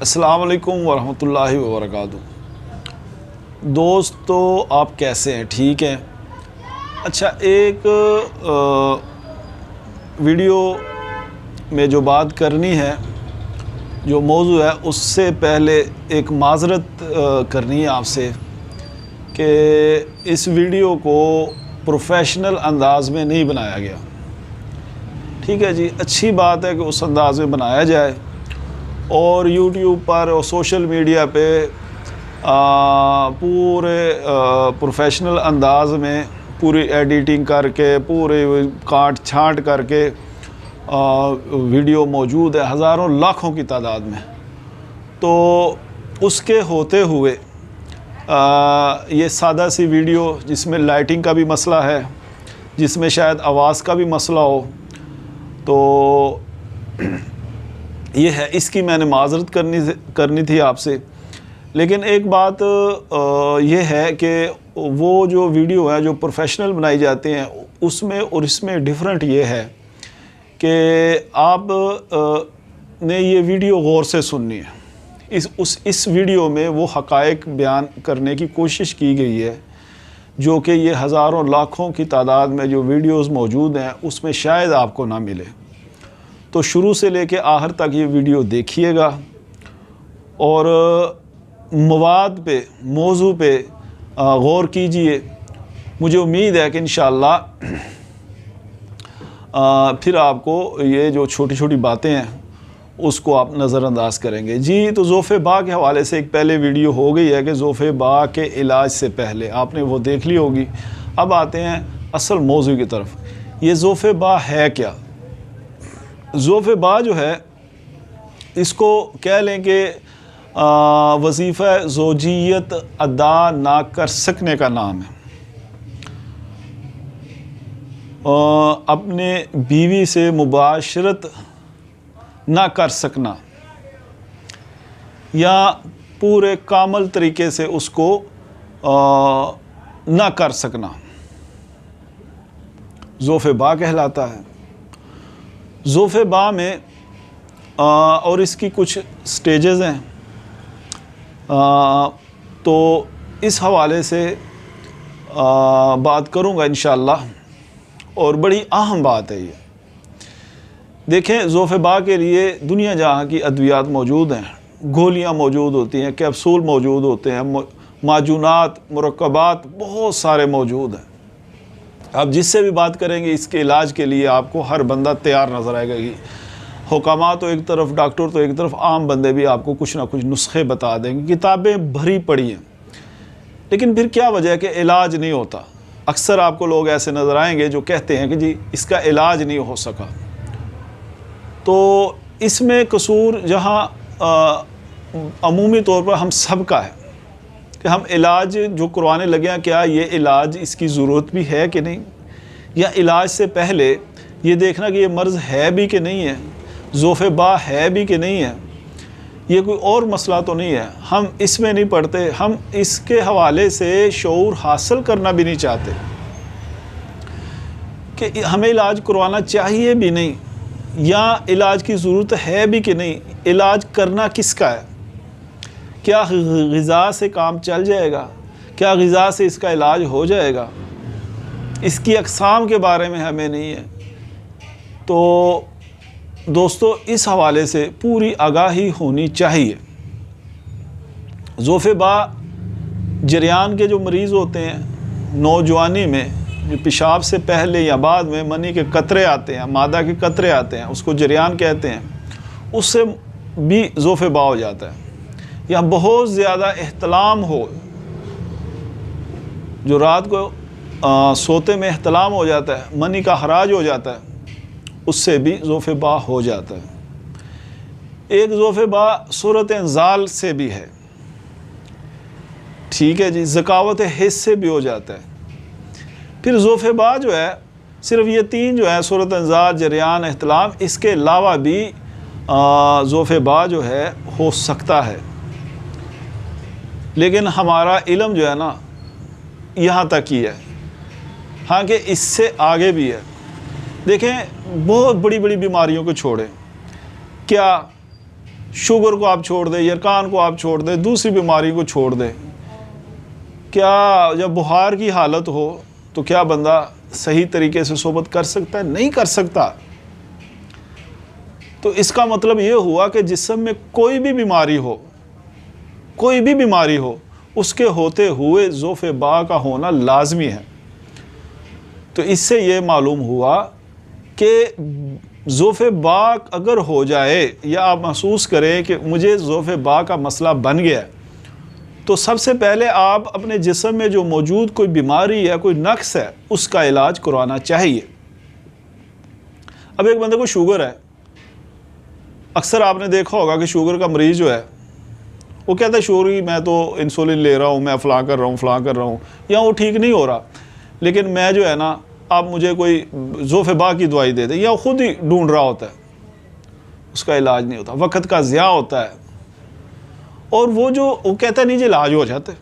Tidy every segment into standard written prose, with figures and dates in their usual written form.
अस्सलाम वालेकुम वरहमतुल्लाहि वबरकातुहू। दोस्तों, आप कैसे हैं? ठीक हैं? अच्छा, एक वीडियो में जो बात करनी है, जो मौजू है, उससे पहले एक माज़रत करनी है आपसे कि इस वीडियो को प्रोफेशनल अंदाज में नहीं बनाया गया। ठीक है जी, अच्छी बात है कि उस अंदाज में बनाया जाए और यूट्यूब पर और सोशल मीडिया पे पूरे प्रोफेशनल अंदाज में पूरी एडिटिंग करके पूरे काट छांट करके वीडियो मौजूद है हज़ारों लाखों की तादाद में। तो उसके होते हुए ये सादा सी वीडियो जिसमें लाइटिंग का भी मसला है, जिसमें शायद आवाज़ का भी मसला हो, तो ये है, इसकी मैंने माज़रत करनी थी आपसे। लेकिन एक बात ये है कि वो जो वीडियो है जो प्रोफेशनल बनाई जाते हैं उसमें और इसमें डिफरेंट ये है कि आप ने ये वीडियो गौर से सुननी है। इस वीडियो में वो हक़ाइक़ बयान करने की कोशिश की गई है जो कि ये हज़ारों लाखों की तादाद में जो वीडियोज़ मौजूद हैं उसमें शायद आपको ना मिले। तो शुरू से लेके आखिर तक ये वीडियो देखिएगा और मवाद पे, मौजू पे गौर कीजिए। मुझे उम्मीद है कि इंशाअल्लाह फिर आपको ये जो छोटी छोटी बातें हैं उसको आप नज़रअंदाज करेंगे। जी, तो ज़ोफ़े बा के हवाले से एक पहले वीडियो हो गई है कि ज़ोफ़े बा के इलाज से पहले, आपने वो देख ली होगी। अब आते हैं असल मौजू की तरफ। ये ज़ोफ़े बा है क्या? ज़ोफ़े बा जो है, इसको कह लें कि वजीफ़ा ज़ौजियत अदा ना कर सकने का नाम है। अपने बीवी से मुबाशरत ना कर सकना या पूरे कामल तरीके से उसको ना कर सकना ज़ोफ़े बा कहलाता है। ज़ोफ़े बा में और इसकी कुछ स्टेजेस हैं, तो इस हवाले से बात करूँगा इंशाअल्लाह। और बड़ी अहम बात है ये। देखें, ज़ोफ़े बा के लिए दुनिया जहाँ की अद्वियात मौजूद हैं, गोलियाँ मौजूद होती हैं, कैप्सूल मौजूद होते हैं, माजूनात, मुरक्कबात बहुत सारे मौजूद हैं। आप जिससे भी बात करेंगे इसके इलाज के लिए आपको हर बंदा तैयार नज़र आएगा। कि हुकामा तो एक तरफ, डॉक्टर तो एक तरफ, आम बंदे भी आपको कुछ ना कुछ नुस्खे बता देंगे, किताबें भरी पड़ी हैं। लेकिन फिर क्या वजह है कि इलाज नहीं होता? अक्सर आपको लोग ऐसे नज़र आएंगे जो कहते हैं कि जी इसका इलाज नहीं हो सका। तो इसमें कसूर जहाँ अमूमी तौर पर हम सब का है कि हम इलाज जो करवाने लगे हैं, क्या ये इलाज इसकी ज़रूरत भी है कि नहीं, या इलाज से पहले ये देखना कि ये मर्ज़ है भी कि नहीं है, ज़ोफ़े बा है भी कि नहीं है, ये कोई और मसला तो नहीं है। हम इसमें नहीं पढ़ते, हम इसके हवाले से शऊर हासिल करना भी नहीं चाहते कि हमें इलाज करवाना चाहिए भी नहीं या इलाज की ज़रूरत है भी कि नहीं। इलाज करना किसका है? क्या ग़िज़ा से काम चल जाएगा? क्या ग़िज़ा से इसका इलाज हो जाएगा? इसकी अक़साम के बारे में हमें नहीं है। तो दोस्तों, इस हवाले से पूरी आगाही होनी चाहिए। ज़ोफ़े बा जरियान के जो मरीज़ होते हैं, नौजवानी में जो पेशाब से पहले या बाद में मनी के कतरे आते हैं, मादा के कतरे आते हैं, उसको जरियान कहते हैं, उससे भी ज़ोफ़े बा हो जाता है। या बहुत ज़्यादा एहतलाम हो, जो रात को सोते में एहतलाम हो जाता है, मनी का हराज हो जाता है, उससे भी ज़ोफ़े बा हो जाता है। एक ज़ोफ़े बा सूरत इंज़ाल से भी है। ठीक है जी, ज़कावत हिस्स से भी हो जाता है। फिर ज़ोफ़े बा जो है, सिर्फ ये तीन जो है, सूरत इंज़ाल, जरियान, एहतलाम, इसके अलावा भी ज़ोफ़े बा जो है हो सकता है। लेकिन हमारा इल्म जो है ना, यहाँ तक ही है। हाँ कि इससे आगे भी है। देखें, बहुत बड़ी बड़ी बीमारियों को छोड़ें, क्या शुगर को आप छोड़ दें, यरकान को आप छोड़ दें, दूसरी बीमारी को छोड़ दें, क्या जब बुखार की हालत हो तो क्या बंदा सही तरीके से सोबत कर सकता है? नहीं कर सकता। तो इसका मतलब ये हुआ कि जिस्म में कोई भी बीमारी हो, कोई भी बीमारी हो, उसके होते हुए ज़ोफ़े बा का होना लाजमी है। तो इससे ये मालूम हुआ कि ज़ोफ़े बा अगर हो जाए या आप महसूस करें कि मुझे ज़ोफ़े बा का मसला बन गया है, तो सबसे पहले आप अपने जिस्म में जो मौजूद कोई बीमारी है, कोई नक्स है, उसका इलाज करवाना चाहिए। अब एक बंदे को शुगर है, अक्सर आपने देखा होगा कि शुगर का मरीज़ जो है वो कहता है शुगर की मैं तो इंसुलिन ले रहा हूँ, मैं फ़लाँ कर रहा हूँ, या वो ठीक नहीं हो रहा, लेकिन मैं जो है ना, आप मुझे कोई ज़ोफ़े बा की दवाई दे दें, या ख़ुद ही ढूंढ रहा होता है, उसका इलाज नहीं होता, वक़्त का ज़िया होता है। और वो कहता है नहीं जी इलाज हो जाता है।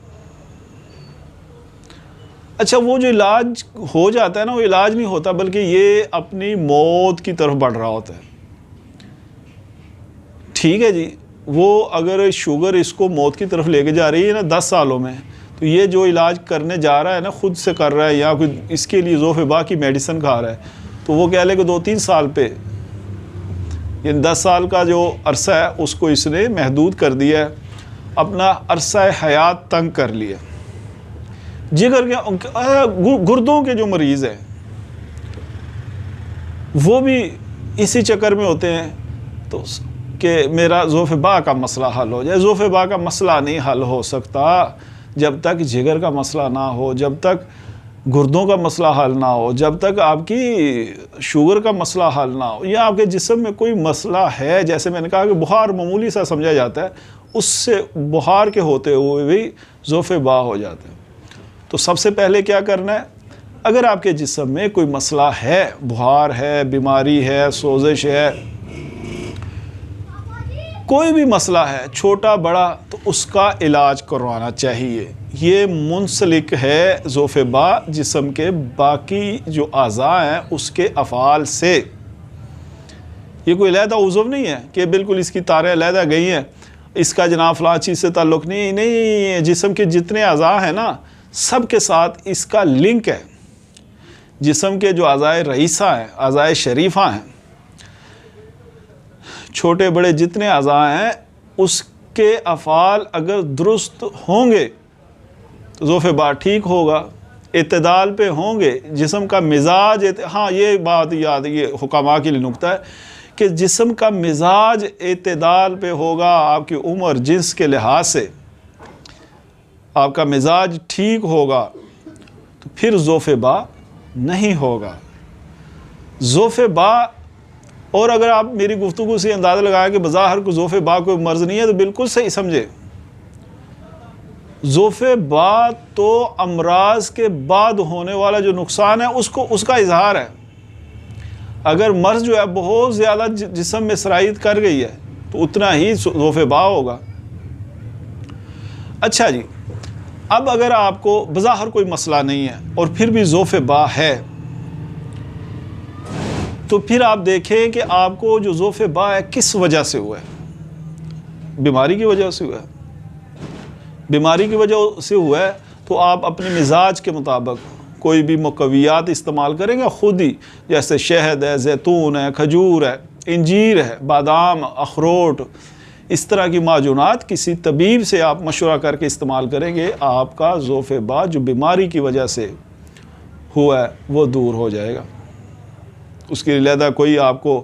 अच्छा, वो जो इलाज हो जाता है ना, वो इलाज नहीं होता, बल्कि ये अपनी मौत की तरफ बढ़ रहा होता है। ठीक है जी, वो अगर शुगर इसको मौत की तरफ लेके जा रही है ना 10 सालों में, तो ये जो इलाज करने जा रहा है ना, खुद से कर रहा है या कोई इसके लिए ज़ोफ़े बा की मेडिसिन खा रहा है, तो वो कह ले कि 2-3 साल पे, ये 10 साल का जो अरसा है उसको इसने महदूद कर दिया है, अपना अरसा हयात तंग कर लिया। जिगर के गुर्दों के जो मरीज़ हैं वो भी इसी चक्कर में होते हैं, तो कि मेरा ज़ोफ़े बा का मसला हल हो जाए। ज़ोफ़े बा का मसला नहीं हल हो सकता जब तक जिगर का मसला ना हो, जब तक गुर्दों का मसला हल ना हो, जब तक आपकी शुगर का मसला हल ना हो, या आपके जिस्म में कोई मसला है। जैसे मैंने कहा कि बुखार मामूली सा समझा जाता है, उससे बुखार के होते हुए भी ज़ोफ़े बा हो जाता है। तो सबसे पहले क्या करना है, अगर आपके जिस्म में कोई मसला है, बुखार है, बीमारी है, सोजिश है, कोई भी मसला है, छोटा बड़ा, तो उसका इलाज करवाना चाहिए। ये मुंसलिक है ज़ोफ़े बा जिस्म के बाकी जो आज़ा हैं उसके अफ़ाल से। ये कोई अलहदा उज़व नहीं है कि बिल्कुल इसकी तारें अलहदा गई हैं, इसका जनाब फ़लाँ चीज़ से ताल्लुक़ नहीं। जिस्म के जितने आज़ा हैं ना, सब के साथ इसका लिंक है। जिस्म के जो आज़ाए रईसा हैं, आज़ाए शरीफ़ा हैं, छोटे बड़े जितने आज़ा हैं, उसके अफ़ाल अगर दुरुस्त होंगे तो ज़ोफ़े बा ठीक होगा, इत्तेदाल पे होंगे, जिस्म का मिजाज। हाँ, ये बात याद, ये हुकामा के लिए नुक्ता है कि जिस्म का मिजाज इत्तेदाल पे होगा, आपकी उम्र जिन्स के लिहाज से आपका मिजाज ठीक होगा, तो फिर ज़ोफ़े बा नहीं होगा। ज़ोफ़े बा, और अगर आप मेरी गुफ्तगू से अंदाज़ा लगाएं कि बज़ाहिर को ज़ोफ़े बा कोई मर्ज़ नहीं है, तो बिल्कुल सही समझे। ज़ोफ़े बा तो अमराज के बाद होने वाला जो नुकसान है उसका इजहार है। अगर मर्ज़ जो है बहुत ज़्यादा जिस्म में सराइत कर गई है, तो उतना ही ज़ोफ़े बा होगा। अच्छा जी, अब अगर आपको बज़ाहिर कोई मसला नहीं है और फिर भी ज़ोफ़े बा है, तो फिर आप देखें कि आपको जो ज़ोफ़े बा है किस वजह से हुआ है। बीमारी की वजह से हुआ है। बीमारी की वजह से हुआ है तो आप अपने मिजाज के मुताबिक कोई भी मुकव्वियात इस्तेमाल करेंगे ख़ुद ही, जैसे शहद है, जैतून है, खजूर है, इंजीर है, बादाम, अखरोट, इस तरह की माजूनात किसी तबीब से आप मशवरा करके इस्तेमाल करेंगे, आपका ज़ोफ़े बा जो बीमारी की वजह से हुआ है वो दूर हो जाएगा। उसके लिए कोई आपको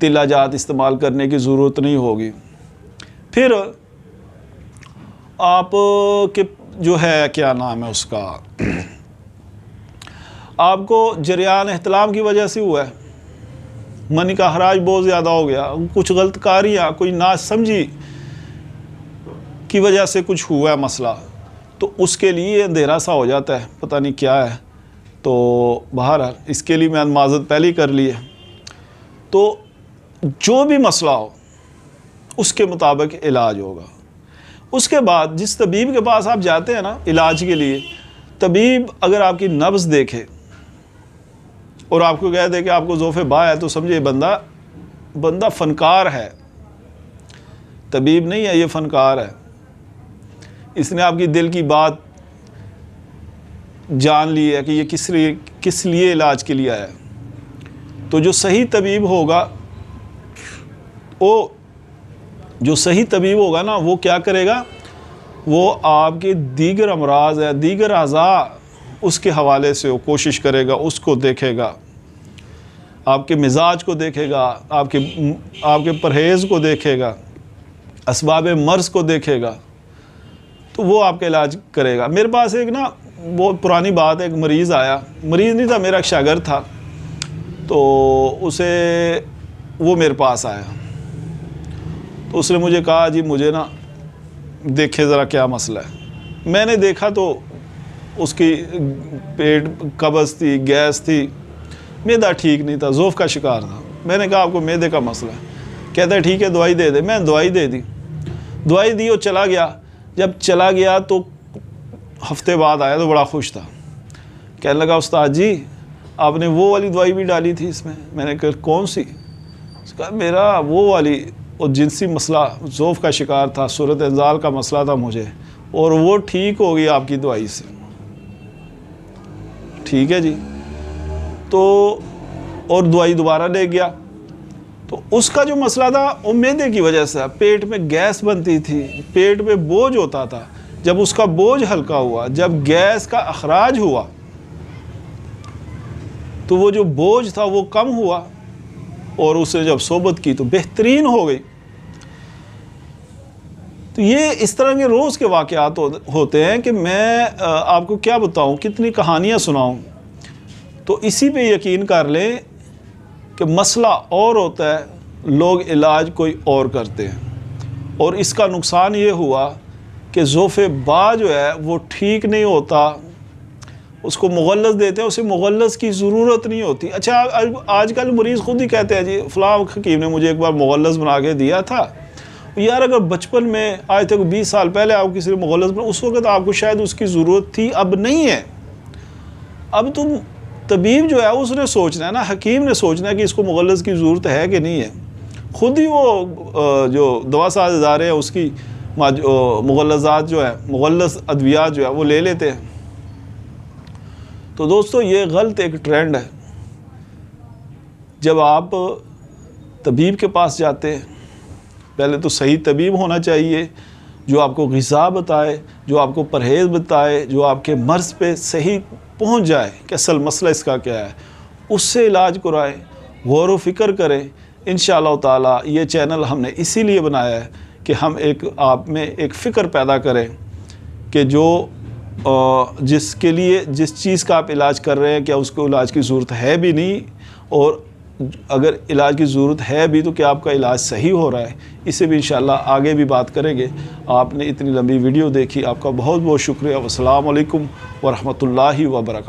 तिलाजात इस्तेमाल करने की ज़रूरत नहीं होगी। फिर आप के जो है क्या नाम है उसका, आपको जरियान एहतलाम की वजह से हुआ है, मनी का हराज बहुत ज़्यादा हो गया, कुछ गलतकारियाँ, कोई नासमझी की वजह से कुछ हुआ है मसला, तो उसके लिए अंधेरा सा हो जाता है, पता नहीं क्या है। तो बहरहाल इसके लिए मैंने माज़रत पहले ही कर ली है। तो जो भी मसला हो उसके मुताबिक इलाज होगा। उसके बाद जिस तबीब के पास आप जाते हैं ना इलाज के लिए, तबीब अगर आपकी नब्ज़ देखे और आपको कह दे कि आपको ज़ोफ़े बा है, तो समझे बंदा फ़नकार है, तबीब नहीं है, ये फ़नकार है। इसने आपकी दिल की बात जान ली है कि ये किस लिए इलाज के लिए आया है। तो जो सही तबीब होगा, वो जो सही तबीब होगा ना, वो क्या करेगा, वो आपके दीगर अमराज है, दीगर अज़ा उसके हवाले से वो कोशिश करेगा, उसको देखेगा, आपके मिजाज को देखेगा, आपके परहेज़ को देखेगा, असबाब मर्ज़ को देखेगा, तो वो आपका इलाज करेगा। मेरे पास एक ना बहुत पुरानी बात है, एक मरीज़ आया, मरीज़ नहीं था, मेरा एक शागिर्द था, तो वो मेरे पास आया, तो उसने मुझे कहा जी मुझे ना देखे ज़रा क्या मसला है। मैंने देखा तो उसकी पेट कब्ज़ थी, गैस थी, मैदा ठीक नहीं था, ज़ोफ़ का शिकार था। मैंने कहा आपको मैदे का मसला है। कहता है ठीक है दवाई दे दे। मैंने दवाई दे दी, दवाई दी और चला गया। जब चला गया तो हफ्ते बाद आया तो बड़ा खुश था। कहने लगा उस्ताद जी आपने वो वाली दवाई भी डाली थी इसमें। मैंने कहा कौन सी? उसका मेरा वो वाली, और जिनसी मसला, ज़ोफ़ का शिकार था, सूरत इंज़ाल का मसला था मुझे, और वो ठीक हो गई आपकी दवाई से। ठीक है जी। तो और दवाई दोबारा ले गया, तो उसका जो मसला था वो मैदे की वजह से, पेट में गैस बनती थी, पेट में बोझ होता था। जब उसका बोझ हल्का हुआ, जब गैस का अखराज हुआ, तो वो जो बोझ था वो कम हुआ, और उसने जब सोबत की तो बेहतरीन हो गई। तो ये इस तरह के रोज़ के वाक़यात होते हैं कि मैं आपको क्या बताऊं, कितनी कहानियां सुनाऊं। तो इसी पे यकीन कर लें कि मसला और होता है, लोग इलाज कोई और करते हैं। और इसका नुकसान ये हुआ कि ज़ोफ़े बा जो है वो ठीक नहीं होता, उसको मुग़ल्लज़ देते हैं, उसे मुग़ल्लज़ की ज़रूरत नहीं होती। अच्छा आजकल मरीज़ ख़ुद ही कहते हैं जी फ़लाँ हकीम ने मुझे एक बार मुग़ल्लज़ बना के दिया था। यार अगर बचपन में आज तक 20 साल पहले आपको किसी ने मुग़ल्लज़ बना, उस वक्त आपको शायद उसकी ज़रूरत थी, अब नहीं है। अब तुम तबीब जो है उसने सोचना है ना, हकीम ने सोचना है कि इसको मुग़ल्लज़ की ज़रूरत है कि नहीं है। ख़ुद ही वो जो दवा साज़ इदारे हैं उसकी मुग़ल्लज़ात जो है, मुग़ल्लज़ अद्वियात जो है वो ले लेते हैं। तो दोस्तों ये गलत एक ट्रेंड है। जब आप तबीब के पास जाते हैं, पहले तो सही तबीब होना चाहिए जो आपको ग़िज़ा बताए, जो आपको परहेज़ बताए, जो आपके मर्ज़ पे सही पहुंच जाए कि असल मसला इसका क्या है, उससे इलाज कराएं, गौर व फ़िक्र करें। इंशाअल्लाह ताला ये चैनल हमने इसीलिए बनाया है कि हम आप में एक फ़िक्र पैदा करें कि जो जिसके लिए जिस चीज़ का आप इलाज कर रहे हैं क्या उसको इलाज की ज़रूरत है भी नहीं, और अगर इलाज की ज़रूरत है भी तो क्या आपका इलाज सही हो रहा है। इसे भी इंशाअल्लाह आगे भी बात करेंगे। आपने इतनी लंबी वीडियो देखी, आपका बहुत बहुत शुक्रिया। अस्सलामु अलैकुम व रहमतुल्लाहि व बरकातहू।